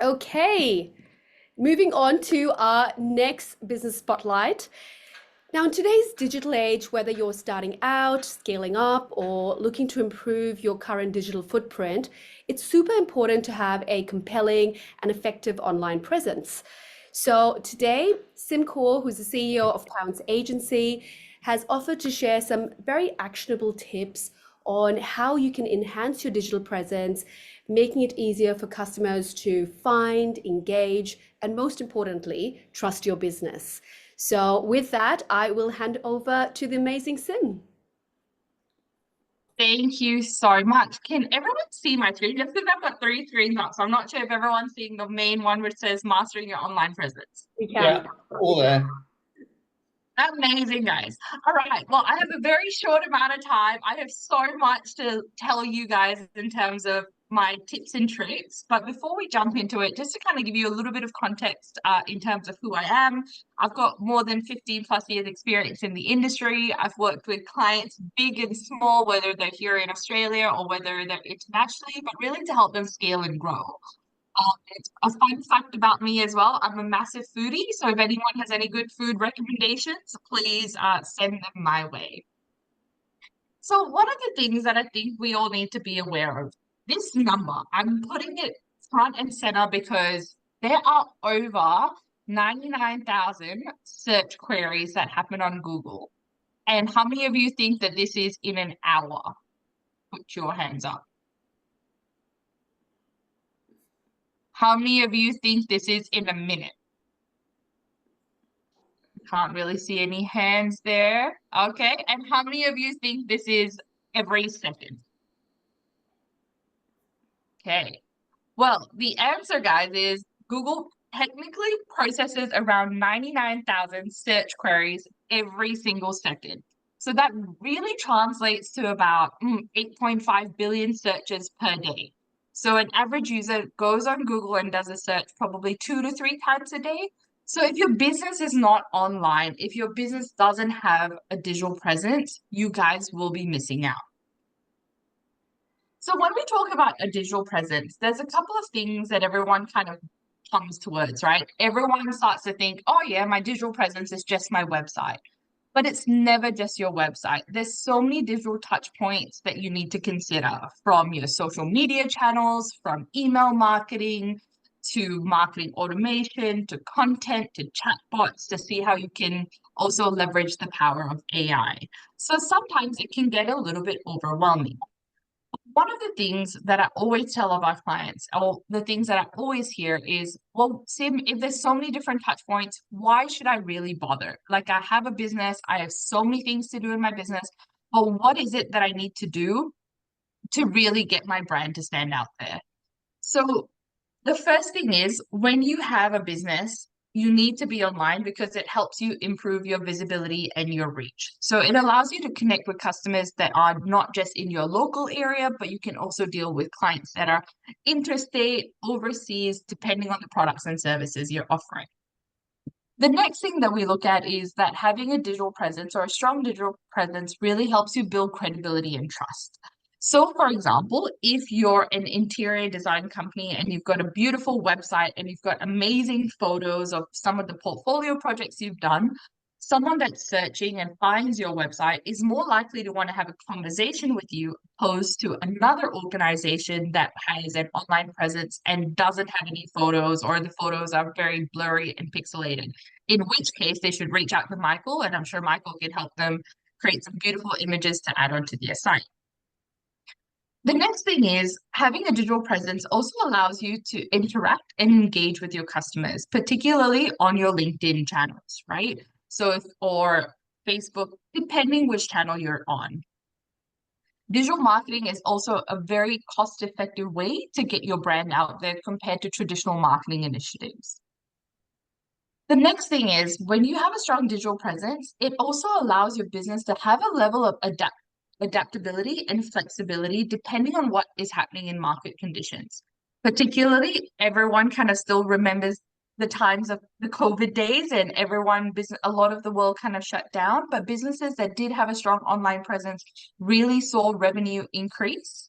Okay, moving on to our next business spotlight. Now, in today's digital age, whether you're starting out, scaling up, or looking to improve your current digital footprint, it's super important to have a compelling and effective online presence. So today, Sim Kaur, who's the CEO of Pounce Agency, has offered to share some very actionable tips on how you can enhance your digital presence, making it easier for customers to find, engage, and most importantly, trust your business. So with that, I will hand over to the amazing Sim. Thank you so much. Can everyone see my screen? Just because I've got three screens up, so I'm not sure if everyone's seeing the main one which says mastering your online presence. We Yeah, can. all there. Amazing, guys. All right. Well, I have a very short amount of time. I have so much to tell you guys in terms of my tips and tricks. But before we jump into it, just to kind of give you a little bit of context in terms of who I am, I've got more than 15 plus years experience in the industry. I've worked with clients big and small, whether they're here in Australia or whether they're internationally, but really to help them scale and grow. A fun fact about me as well, I'm a massive foodie, so if anyone has any good food recommendations, please send them my way. So one of the things that I think we all need to be aware of, this number, I'm putting it front and center because there are over 99,000 search queries that happen on Google. And how many of you think that this is in an hour? Put your hands up. How many of you think this is in a minute? Can't really see any hands there. Okay. And how many of you think this is every second? Okay. Well, the answer, guys, is Google technically processes around 99,000 search queries every single second. So that really translates to about 8.5 billion searches per day. So an average user goes on Google and does a search probably 2 to 3 times a day. So if your business is not online, if your business doesn't have a digital presence, you guys will be missing out. So when we talk about a digital presence, there's a couple of things that everyone kind of comes towards, right? Everyone starts to think, oh yeah, my digital presence is just my website. But it's never just your website. There's so many digital touch points that you need to consider, from your social media channels, from email marketing to marketing automation, to content, to chatbots, to see how you can also leverage the power of AI. So sometimes it can get a little bit overwhelming. One of the things that I always tell of our clients, or the things that I always hear is, well, Sim, if there's so many different touch points, why should I really bother? Like, I have a business, I have so many things to do in my business, but what is it that I need to do to really get my brand to stand out there? So the first thing is, when you have a business, you need to be online because it helps you improve your visibility and your reach. So it allows you to connect with customers that are not just in your local area, but you can also deal with clients that are interstate, overseas, depending on the products and services you're offering. The next thing that we look at is that having a digital presence or a strong digital presence really helps you build credibility and trust. So, for example, if you're an interior design company and you've got a beautiful website and you've got amazing photos of some of the portfolio projects you've done, someone that's searching and finds your website is more likely to want to have a conversation with you opposed to another organization that has an online presence and doesn't have any photos, or the photos are very blurry and pixelated. In which case, they should reach out to Michael, and I'm sure Michael can help them create some beautiful images to add onto their site. The next thing is, having a digital presence also allows you to interact and engage with your customers, particularly on your LinkedIn channels, right? So or Facebook, depending which channel you're on. Digital marketing is also a very cost-effective way to get your brand out there compared to traditional marketing initiatives. The next thing is, when you have a strong digital presence, it also allows your business to have a level of adaptability and flexibility depending on what is happening in market conditions. Particularly, everyone kind of still remembers the times of the COVID days, and a lot of the world kind of shut down, but businesses that did have a strong online presence really saw revenue increase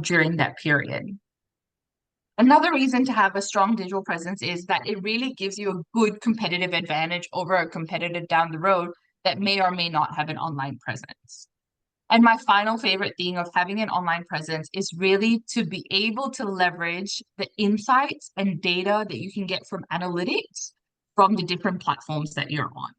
during that period. Another reason to have a strong digital presence is that it really gives you a good competitive advantage over a competitor down the road that may or may not have an online presence. And my final favorite thing of having an online presence is really to be able to leverage the insights and data that you can get from analytics from the different platforms that you're on.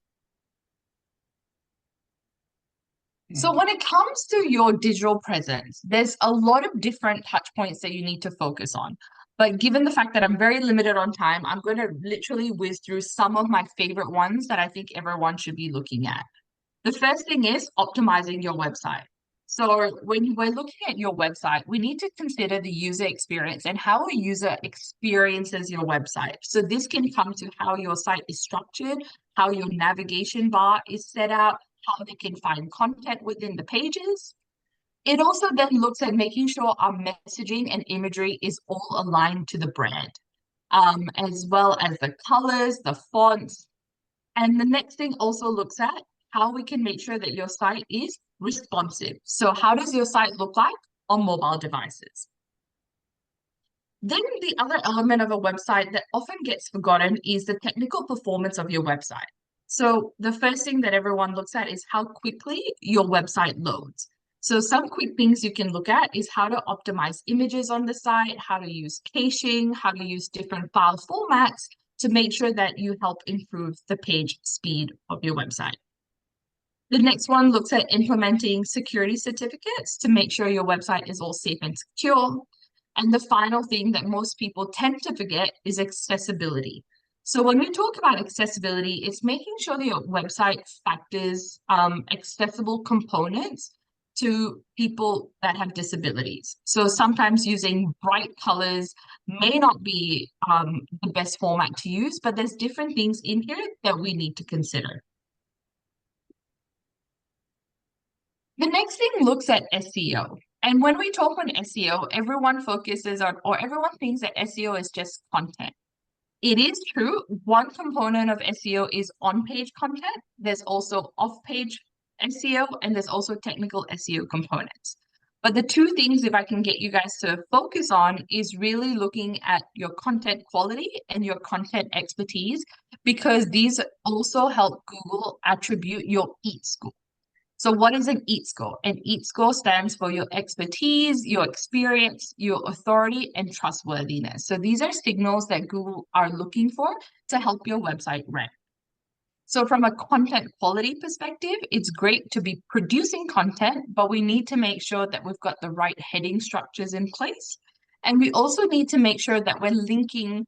So when it comes to your digital presence, there's a lot of different touch points that you need to focus on. But given the fact that I'm very limited on time, I'm going to literally whiz through some of my favorite ones that I think everyone should be looking at. The first thing is optimizing your website. So when we're looking at your website, we need to consider the user experience and how a user experiences your website. So this can come to how your site is structured, how your navigation bar is set out, how they can find content within the pages. It also then looks at making sure our messaging and imagery is all aligned to the brand, as well as the colors, the fonts. And the next thing also looks at how we can make sure that your site is responsive. So how does your site look like on mobile devices? Then the other element of a website that often gets forgotten is the technical performance of your website. So the first thing that everyone looks at is how quickly your website loads. So some quick things you can look at is how to optimize images on the site, how to use caching, how to use different file formats to make sure that you help improve the page speed of your website. The next one looks at implementing security certificates to make sure your website is all safe and secure. And the final thing that most people tend to forget is accessibility. So when we talk about accessibility, it's making sure that your website factors accessible components to people that have disabilities. So sometimes using bright colors may not be the best format to use, but there's different things in here that we need to consider. The next thing looks at SEO. And when we talk on SEO, everyone focuses on, or everyone thinks that SEO is just content. It is true. One component of SEO is on-page content. There's also off-page SEO, and there's also technical SEO components. But the two things, if I can get you guys to focus on, is really looking at your content quality and your content expertise, because these also help Google attribute your EAT score. So what is an EAT score? An EAT score stands for your expertise, your experience, your authority, and trustworthiness. So these are signals that Google are looking for to help your website rank. So from a content quality perspective, it's great to be producing content, but we need to make sure that we've got the right heading structures in place. And we also need to make sure that we're linking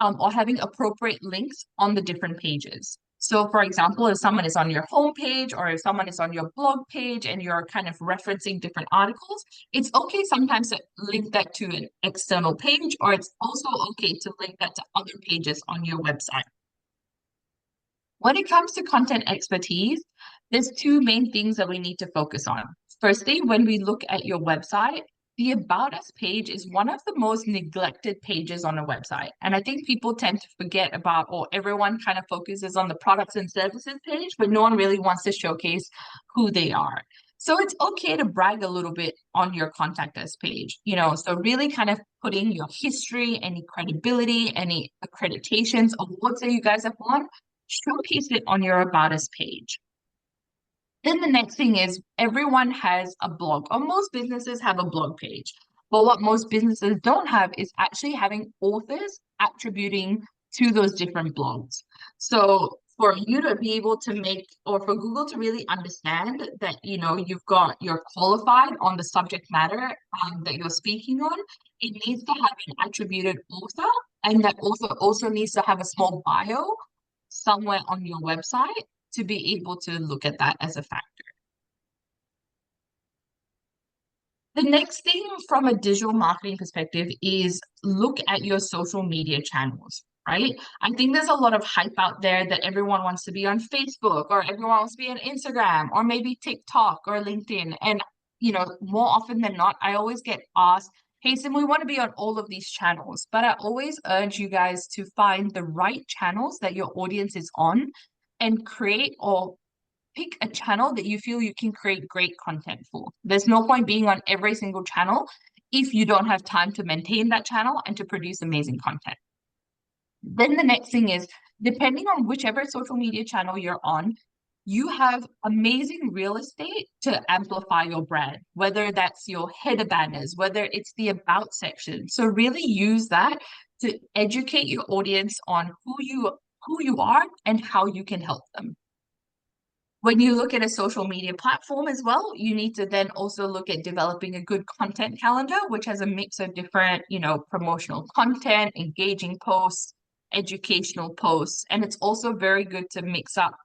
or having appropriate links on the different pages. So for example, if someone is on your homepage or if someone is on your blog page and you're kind of referencing different articles, it's okay sometimes to link that to an external page, or it's also okay to link that to other pages on your website. When it comes to content expertise, there's two main things that we need to focus on. Firstly, when we look at your website, the About Us page is one of the most neglected pages on a website. And I think people tend to forget about, or everyone kind of focuses on the products and services page, but no one really wants to showcase who they are. So it's okay to brag a little bit on your Contact Us page, so really kind of putting your history, any credibility, any accreditations, awards that you guys have won, showcase it on your About Us page. Then the next thing is everyone has a blog, or most businesses have a blog page. But what most businesses don't have is actually having authors attributing to those different blogs. So for you to be able to make, or for Google to really understand that, you're qualified on the subject matter that you're speaking on, it needs to have an attributed author, and that author also needs to have a small bio somewhere on your website to be able to look at that as a factor. The next thing from a digital marketing perspective is look at your social media channels, right? I think there's a lot of hype out there that everyone wants to be on Facebook, or everyone wants to be on Instagram, or maybe TikTok or LinkedIn. And, more often than not, I always get asked, hey, Sim, we want to be on all of these channels. But I always urge you guys to find the right channels that your audience is on and create or pick a channel that you feel you can create great content for. There's no point being on every single channel if you don't have time to maintain that channel and to produce amazing content. Then the next thing is, depending on whichever social media channel you're on, you have amazing real estate to amplify your brand, whether that's your header banners, whether it's the about section. So really use that to educate your audience on who you are and how you can help them. When you look at a social media platform as well, you need to then also look at developing a good content calendar, which has a mix of different, promotional content, engaging posts, educational posts. And it's also very good to mix up,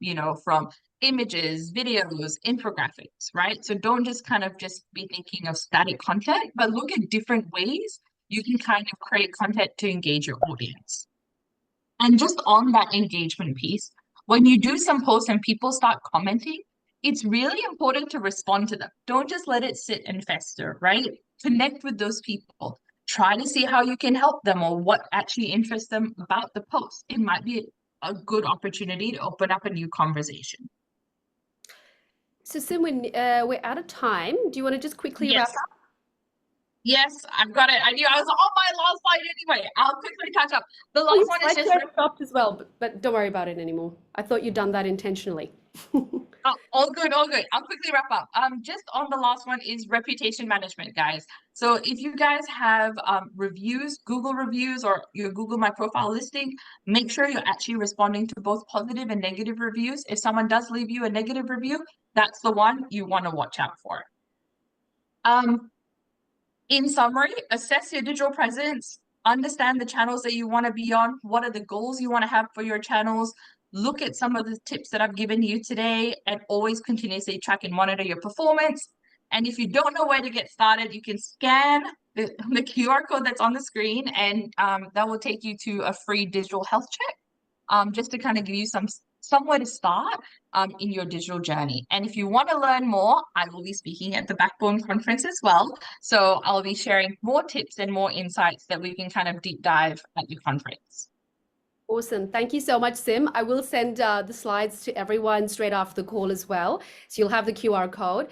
from images, videos, infographics, right? So don't just kind of just be thinking of static content, but look at different ways you can kind of create content to engage your audience. And just on that engagement piece, when you do some posts and people start commenting, it's really important to respond to them. Don't just let it sit and fester, right? Connect with those people. Try to see how you can help them or what actually interests them about the post. It might be a good opportunity to open up a new conversation. So, Simran, we're out of time. Do you want to just quickly wrap Yes. up? Yes, I've got it. I knew I was on my last slide anyway. I'll quickly catch up. The Oh, last your one is slide just share stopped as well, but don't worry about it anymore. I thought you'd done that intentionally. oh, all good, all good. I'll quickly wrap up. Just on the last one is reputation management, guys. So if you guys have reviews, Google reviews, or your Google My Profile listing, make sure you're actually responding to both positive and negative reviews. If someone does leave you a negative review, that's the one you want to watch out for. In summary, assess your digital presence, understand the channels that you want to be on, what are the goals you want to have for your channels, look at some of the tips that I've given you today, and always continuously track and monitor your performance. And if you don't know where to get started, you can scan the QR code that's on the screen, and that will take you to a free digital health check, just to kind of give you somewhere to start in your digital journey. And if you want to learn more, I will be speaking at the BackBone conference as well. So I'll be sharing more tips and more insights that we can kind of deep dive at the conference. Awesome. Thank you so much, Sim. I will send the slides to everyone straight after the call as well. So you'll have the QR code.